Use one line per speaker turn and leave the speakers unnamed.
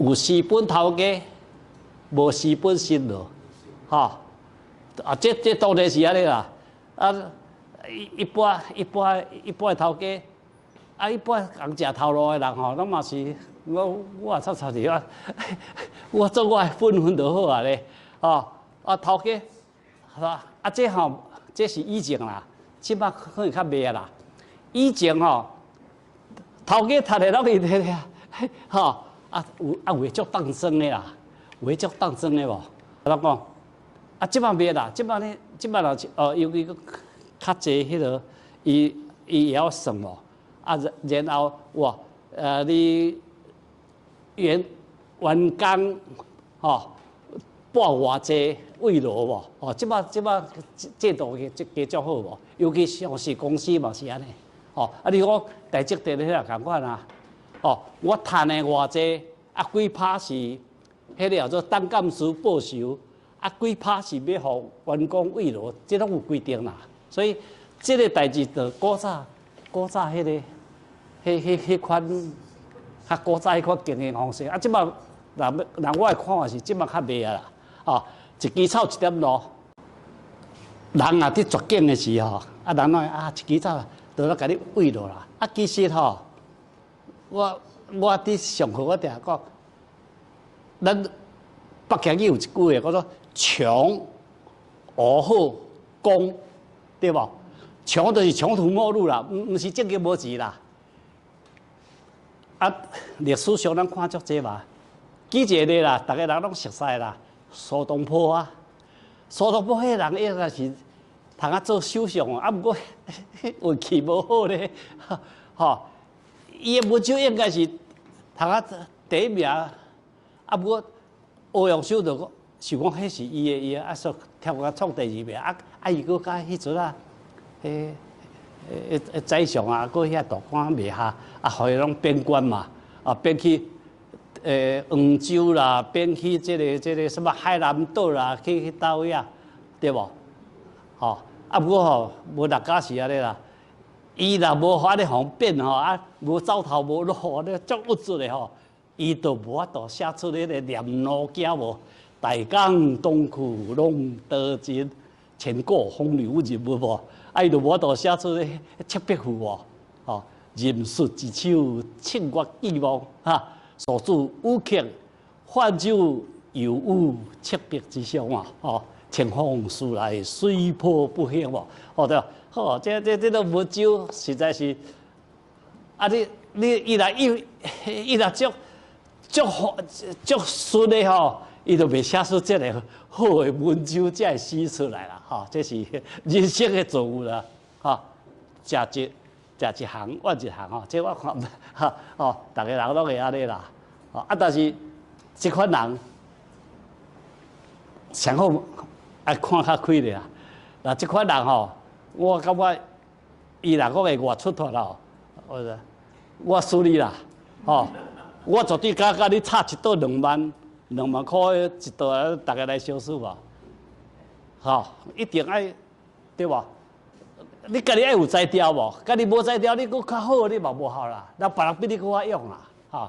有资本头家，无资本新罗，吼、啊，这当然是安尼啦。啊，一般的头家，啊，一般讲食头路的人吼，咱嘛是我插插的啊，我做我的本就好啊咧，吼、啊头家，是吧？啊，这吼、这是以前啦，即摆可能较袂啊啦。以前吼、头家读的拢是迄个，吼啊有足当真的啦，有足当真的无？我讲啊，即摆袂啦，即摆若是尤其较济迄个，伊也要算无啊，然后哇你员工吼拨偌济慰劳无？哦，即摆制度加足好无？尤其上市公司嘛是安尼。哦，啊，你讲大积电迄个共款啊？哦，我趁的偌济，啊，几趴是迄个叫做当干事报酬，啊，几趴是要互员工慰劳，这拢有规定啦。所以，这个代志就古早迄个，迄款，较古早迄款经营方式，啊，即摆人我的看法是，即摆较袂啊啦。哦，一枝草一点露，人啊伫绝境的时候，啊，人讲啊，一枝草。就咧甲你慰劳啦，啊，其实吼，我伫上课我定讲，咱北京语有一句话叫做“穷而后功”，对无？穷就是穷途末路啦，毋是正经无钱啦。啊，历史上咱看足济嘛，举一个啦，逐个人拢熟悉啦，苏东坡啊，苏东坡迄个人应该是。通啊做首相啊，不过运气无好咧，吼，伊的文章应该是通啊第一名，啊不过欧阳修就讲，想讲迄是伊啊所跳啊创第二名，伊搁甲迄阵啊，宰相啊，搁遐大官袂下，啊，互伊拢贬官嘛，啊贬去杭州啦，贬去这个什么海南岛啦，去倒位啊，对无？吼，啊，不过吼，无六家是安尼啦。伊若无法咧方便吼，啊，无走头无路，咧足物质的吼，伊就无法度写出迄个念奴经无。大江东去浪淘尽，千古风流人物无。啊，伊就无法度写出迄七笔赋无。吼，人术一手，庆月寄望哈，所著舞客，泛酒犹有七笔之相啊，吼。清风徐来，水波不兴无，哦对，好，这个文章实在是，啊伊若足顺的吼，伊就袂写出这个好的文章，才会写出来啦，吼，这是人生的作物啦，吼，食一行换一行吼，这我看，哈，哦，大家人拢会安尼啦，啊，但是这款人上好。爱看较开咧啦，那即款人吼，我感觉伊若讲会外出脱咯，我输你啦，吼，我绝对甲你差一道2万块一道，大家来相处吧，吼，一定爱对无？你家己爱有才调无？家己无才调，你搁较好，你嘛无效啦，那别人比你搁较勇啦。